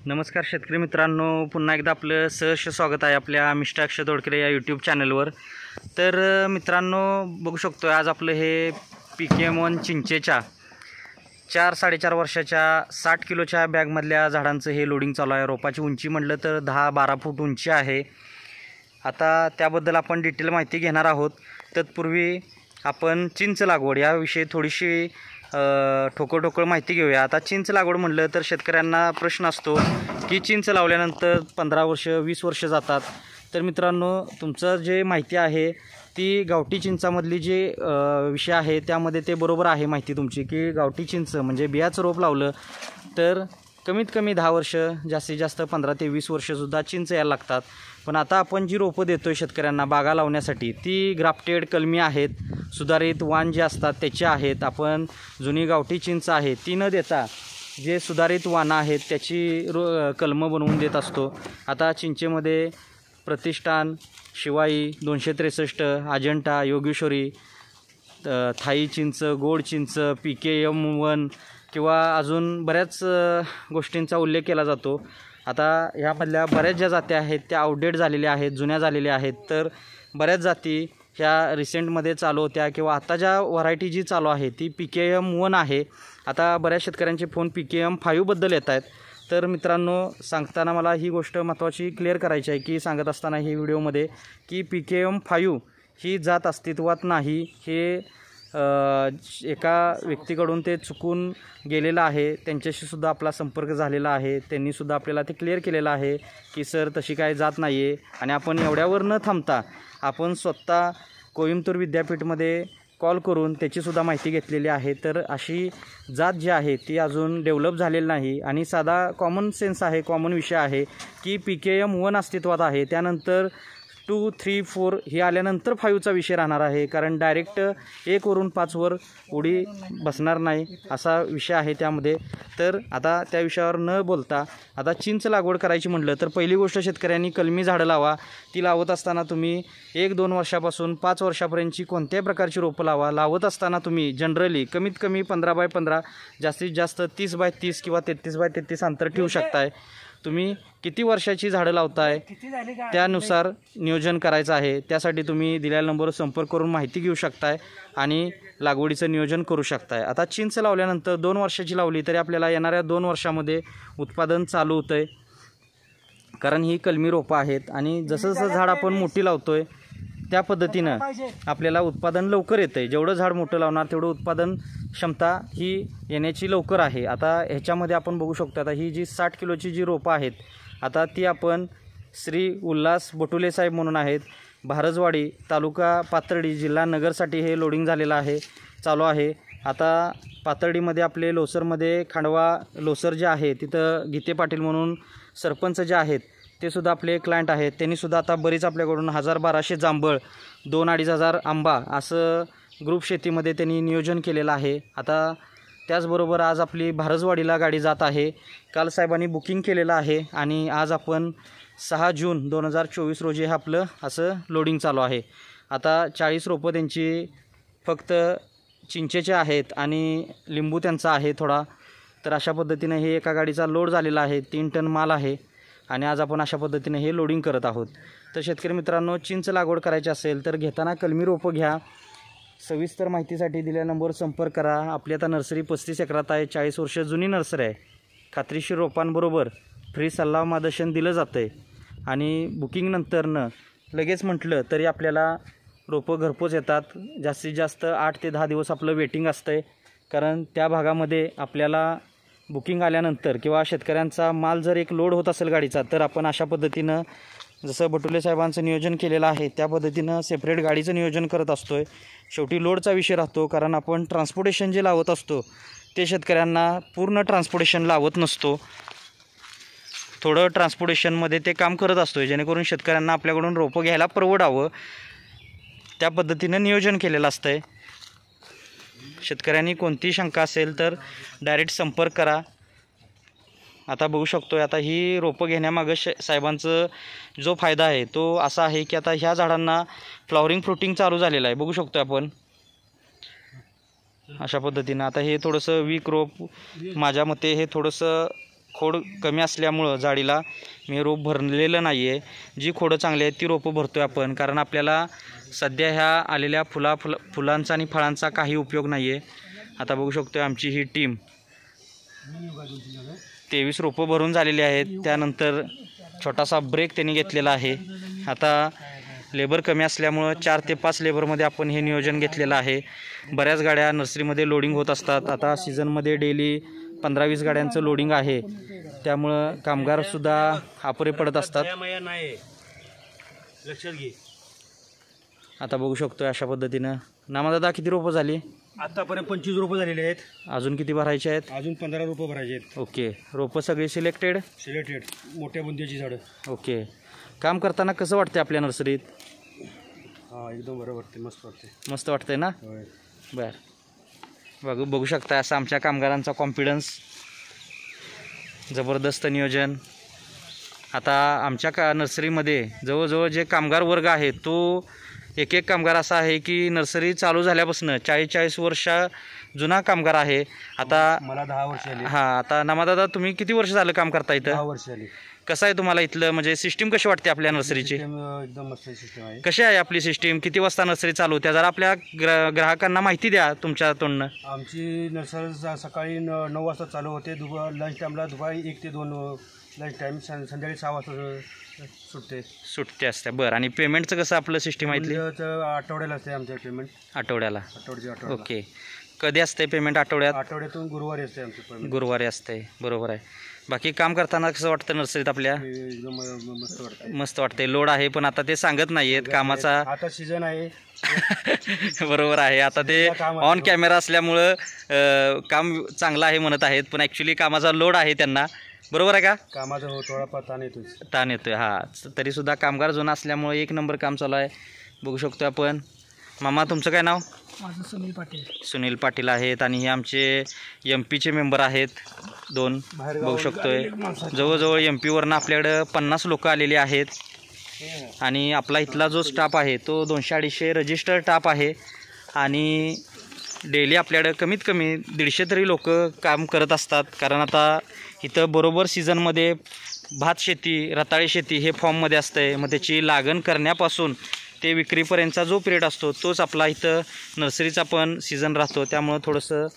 नमस्कार शेतकरी मित्रांनो, पुन्हा एकदा आपलं सहर्ष स्वागत आहे आपल्या मिस्टर अक्षय तोडकरे या यूट्यूब चॅनलवर। तर मित्रांनो, बघू शकतो आज आपलं हे PKM1 चिंचेच्या 4-4.5 वर्षाच्या 60 किलोच्या बॅगमधल्या झाडांचं हे लोडिंग चालू आहे। रोपाची उंची म्हटलं तर 10-12 फूट उंची आहे। आता त्याबद्दल आपण डिटेल माहिती घेणार आहोत। तत्पूर्वी आपण चिंच लागवड याविषयी थोडीशी ठोकळ माहिती घेऊया। आता चिंच लागवड म्हटलं तर शेतकऱ्यांना प्रश्न असतो की चिंच लावल्यानंतर 15 वर्ष 20 वर्ष जातात। तर मित्रांनो, तुमचं जे माहिती आहे ती गावठी चिंचामधली जे विषय आहे त्यामध्ये ते बरोबर आहे माहिती तुमची, की गावठी चिंच म्हणजे बियाचं रोप लावलं तर कमीत कमी 10 वर्ष, जास्तीत जास्त 15 ते 20 वर्षसुद्धा चिंच यायला लागतात। पण आता आपण जी रोपं देतो आहे शेतकऱ्यांना बागा लावण्यासाठी ती ग्राफ्टेड कलमी आहेत, सुधारित वाण जे असतात त्याचे आहेत। आपण जुनी गावठी चिंच आहे ती न देता जे सुधारित वाणं आहेत त्याची कलमं बनवून देत असतो। आता चिंचेमध्ये प्रतिष्ठान, शिवाई, 263, अजंठा, योगेश्वरी, थाई चिंच, गोड चिंच, PKM1 किंवा अजून बऱ्याच गोष्टींचा उल्लेख केला जातो। आता ह्यामधल्या बऱ्याच ज्या जाती आहेत त्या आउटडेट झालेल्या आहेत, जुन्या झालेल्या आहेत। तर बऱ्याच जाती ह्या रिसेंटमध्ये चालू होत्या किंवा आता ज्या व्हरायटी जी चालू आहे ती PKM1 आहे। आता बऱ्याच शेतकऱ्यांचे फोन PKM5 बद्दल येत आहेत। तर मित्रांनो, सांगताना मला ही गोष्ट महत्त्वाची क्लिअर करायची आहे की सांगत असताना ही व्हिडिओमध्ये की PKM5 ही जात अस्तित्वात नाही, हे एका व्यक्तीकडून ते चुकून गेलेलं आहे। त्यांच्याशी सुद्धा आपला संपर्क झालेला आहे, त्यांनीसुद्धा आपल्याला ते क्लिअर केलेलं आहे की सर तशी काय जात नाही आहे। आणि आपण एवढ्यावर न थांबता आपण स्वतः कोइंबतूर विद्यापीठमध्ये कॉल करून त्याचीसुद्धा माहिती घेतलेली आहे। तर अशी जात जी आहे ती अजून डेव्हलप झालेली नाही आणि साधा कॉमन सेन्स आहे, कॉमन विषय आहे की PKM1 अस्तित्वात आहे, त्यानंतर 2, 3, 4 हे आल्यानंतर 5चा विषय राहणार आहे। कारण डायरेक्ट 1 वरून 5 वर उडी बसणार नाही असा विषय आहे त्यामध्ये। तर आता त्या विषयावर न बोलता आता चिंच लागवड करायची म्हटलं तर पहिली गोष्ट शेतकऱ्यांनी कलमी झाडं लावा। ती लावत असताना तुम्ही 1-2 वर्षापासून 5 वर्षापर्यंतची कोणत्याही प्रकारची रोपं लावा। लावत असताना तुम्ही जनरली कमीत कमी 15x15, जास्तीत जास्त 30x30 किंवा 33x33 अंतर ठेवू शकताय। तुम्ही किती वर्षाची झाडं लावताय त्यानुसार नियोजन करायचं आहे। त्यासाठी तुम्ही दिलेल्या नंबरवर संपर्क करून माहिती घेऊ शकताय आणि लागवडीचं नियोजन करू शकताय। आता चिंच लावल्यानंतर 2 वर्षाची लावली तरी आपल्याला येणाऱ्या 2 वर्षामध्ये उत्पादन चालू होतं आहे, कारण ही कलमी रोपं आहेत आणि जसं जसं झाड आपण मोठी लावतोय त्या पद्धतीनं आपल्याला उत्पादन लवकर येतं आहे। जेवढं झाड मोठं लावणार तेवढं उत्पादन क्षमता ही येण्याची लवकर आहे। आता ह्याच्यामध्ये आपण बघू शकतो, आता ही जी 60 किलोची जी रोपं आहेत आता ती आपण श्री उल्हास बटुले साहेब म्हणून आहेत, भारजवाडी, तालुका पाथर्डी, जिल्हा नगरसाठी हे लोडिंग झालेलं आहे, चालू आहे। आता पाथर्डीमध्ये आपले लोसरमध्ये खांडवा लोसर जे आहे तिथं गीते पाटील म्हणून सरपंच जे आहेत ते सुद्धा आपले क्लायंट आहेत। त्यांनीसुद्धा आता बरीच आपल्याकडून 1000-1200 जांभळ, 2-2500 आंबा असं ग्रुप शेतीमध्ये त्यांनी नियोजन केलेलं आहे। आता त्याचबरोबर आज आपली भारजवाडीला गाडी जात आहे। काल साहेबांनी बुकिंग केलेलं आहे आणि आज आपण 6 जून 2024 रोजी हे आपलं असं लोडिंग चालू आहे। आता 40 रोपं त्यांची फक्त चिंचेचे आहेत आणि लिंबू त्यांचा आहे थोडा। तर अशा पद्धतीने हे एका गाडीचा लोड झालेला आहे, 3 टन माल आहे आणि आज आपण अशा पद्धतीने हे लोडिंग करत आहोत। तर शेतकरी मित्रांनो, चिंच लागवड करायची असेल तर घेताना कलमी रोपं घ्या। सविस्तर माहितीसाठी दिलेल्या नंबरवर संपर्क करा। आपली आता नर्सरी 35 एकरात आहे, 40 वर्ष जुनी नर्सरी आहे। खात्रीशीर रोपांबरोबर फ्री सल्ला मार्गदर्शन दिलं जातं आहे आणि बुकिंगनंतरनं लगेच म्हटलं तरी आपल्याला रोपं घरपोच येतात। जास्तीत जास्त 8 ते 10 दिवस आपलं वेटिंग असतं आहे, कारण त्या भागामध्ये आपल्याला बुकिंग आल्यानंतर किंवा शेतकऱ्यांचा माल जर एक लोड होत असेल गाडीचा तर आपण अशा पद्धतीनं जसं बटुले साहेबांचं नियोजन केलेलं आहे त्या पद्धतीनं सेपरेट गाडीचं नियोजन करत असतो आहे। शेवटी लोडचा विषय राहतो, कारण आपण ट्रान्सपोर्टेशन जे लावत असतो ते शेतकऱ्यांना पूर्ण ट्रान्सपोर्टेशन लावत नसतो, थोडं ट्रान्सपोर्टेशनमध्ये ते काम करत असतो आहे, जेणेकरून शेतकऱ्यांना आपल्याकडून रोपं घ्यायला परवडावं त्या पद्धतीनं नियोजन केलेलं असतं आहे। शेतकऱ्यांनी कोणतीही शंका असेल तर डायरेक्ट संपर्क करा। आता बघू शकतो, आता ही रोपं घेण्यामागं साहेबांचं जो फायदा आहे तो असा आहे की आता ह्या झाडांना फ्लॉवरिंग फ्रुटिंग चालू झालेलं आहे, बघू शकतो आपण अशा पद्धतीनं। आता हे थोडंसं वीक रोप, माझ्या मते हे थोडंसं खोड कमी असल्यामुळं जाडीला मी रोप भरलेलं नाही आहे. जी खोडं चांगली आहेत ती रोपं भरतो आहे आपण, कारण आपल्याला सध्या ह्या आलेल्या फुलांचा आणि फळांचा काही उपयोग नाही आहे. आता बघू शकतो आमची ही टीम 23 रोपं भरून झालेली आहेत. त्यानंतर छोटासा ब्रेक त्यांनी घेतलेला आहे. आता लेबर कमी असल्यामुळं 4 ते 5 लेबरमध्ये आपण हे नियोजन घेतलेलं आहे. बऱ्याच गाड्या नर्सरीमध्ये लोडिंग होत असतात. आता सीझनमध्ये डेली 15-20 गाड्यांचं लोडिंग आहे, त्यामुळं कामगारसुद्धा अपुरे पडत असतात. लक्षात घे. आता बघू शकतो अशा पद्धतीनं. नामादादा किती रोपं झाली? आतापर्यंत 25 रोपं झालेले आहेत. अजून किती भरायचे आहेत? अजून 15 रोपं भरायचे आहेत. ओके. रोपं सगळी सिलेक्टेड मोठ्या बुंदीची झाडं. ओके. काम करताना कसं वाटते आपल्या नर्सरीत? हां, एकदम बरं वाटते, मस्त वाटते. मस्त वाटतंय ना? बरं. बघू शकता असं आमच्या कामगारांचा कॉन्फिडन्स. जबरदस्त नियोजन. आता आमच्या नर्सरीमध्ये जवळजवळ जे कामगार वर्ग आहे तो एक कामगार असा आहे की नर्सरी चालू झाल्यापासून 40-40 वर्ष जुना कामगार आहे. आता मला 10 वर्ष आली. हां, आता नामादादा तुम्ही किती वर्ष झालं काम करता इथं? 10 वर्ष आली. कसं आहे तुम्हाला इथलं, म्हणजे सिस्टीम कशी वाटते आपल्या नर्सरीची? एकदम मस्त सिस्टम आहे. कशी आहे आपली सिस्टीम? किती वाजता नर्सरी चालू होत्या? जरा आपल्या ग्राहकांना माहिती द्या तुमच्या तोंडनं. आमची नर्सरी सकाळी 9 वाजता चालू होते. लंच टाईमला दुपारी 1 ते 2 लंच टाईम. संध्याकाळी 6 वाजता सुटते असते. बरं. आणि पेमेंटचं कसं आपलं सिस्टीम आहे इथली? आठवड्याला असते आमचं पेमेंट. आठवड्याला? आठवड्याला. ओके. कधी असते पेमेंट? आठवड्यातून गुरुवारी असते आमचं पेमेंट. गुरुवारी असते. बरोबर आहे. बाकी काम करताना कसं वाटतं नर्सरीत आपल्या? एकदम मस्त वाटतं. मस्त वाटते. लोड आहे पण आता ते सांगत नाही आहेत कामाचा. आता सीझन आहे. बरोबर आहे. आता ते ऑन कॅमेरा असल्यामुळं काम चांगलं आहे म्हणत आहेत, पण ॲक्च्युली कामाचा लोड आहे त्यांना. बरोबर आहे का? कामाचा थोडाफार ताण येतोय. हां, तरीसुद्धा कामगार जुना असल्यामुळे 1 नंबर काम चालू आहे. बघू शकतो आपण. मामा तुमचं काय नाव? माझं सुनील पाटील. सुनील पाटील आहेत. आणि हे आमचे MP चे मेंबर आहेत 2. बघू शकतोय जवळजवळ MP वरनं आपल्याकडं 50 लोक आलेली आहेत. आणि आपला इथला जो स्टाफ आहे तो 200-250 रजिस्टर स्टाफ आहे. आणि डेली आपल्याकडं कमीत कमी 150 तरी लोक काम करत असतात. कारण आता इथं बरोबर सीझनमध्ये भात शेती, रताळी शेती हे फॉर्ममध्ये असतंय. मग त्याची लागण करण्यापासून ते विक्रीपर्यंतचा जो पिरियड असतो तोच आपला इथं नर्सरीचा पण सीझन राहतो. त्यामुळं थोडंसं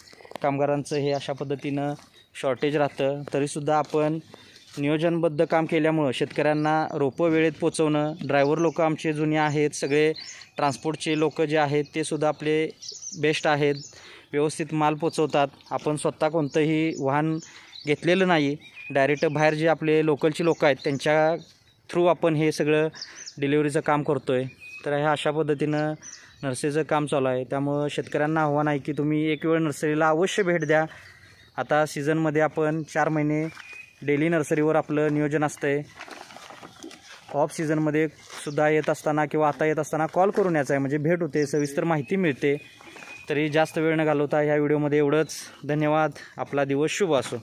कामगारांचं हे अशा पद्धतीनं शॉर्टेज राहतं. तरीसुद्धा आपण नियोजनबद्ध काम केल्यामुळं शेतकऱ्यांना रोपं वेळेत पोचवणं. ड्रायव्हर लोक आमचे जुने आहेत. सगळे ट्रान्सपोर्टचे लोक जे आहेत ते सुद्धा आपले बेस्ट आहेत. व्यवस्थित माल पोचवतात. आपण स्वतः कोणतंही वाहन घेतलेलं नाही. डायरेक्ट बाहेर जे आपले लोकलची लोक आहेत त्यांच्या थ्रू आपण हे सगळं डिलिव्हरीचं काम करतो आहे. तर ह्या अशा पद्धतीनं नर्सरीचं काम चालू आहे. त्यामुळं शेतकऱ्यांना आव्हान आहे की तुम्ही एक वेळ नर्सरीला अवश्य भेट द्या. आता सीझनमध्ये आपण 4 महिने डेली नर्सरीवर आपलं नियोजन असतं आहे. ऑफ सीझनमध्ये सुद्धा येत असताना किंवा आता येत असताना कॉल करून यायचा आहे, म्हणजे भेट होते, सविस्तर माहिती मिळते. तरी जास्त वेळ न घालवता ह्या व्हिडिओमध्ये एवढंच. धन्यवाद. आपला दिवस शुभ असो.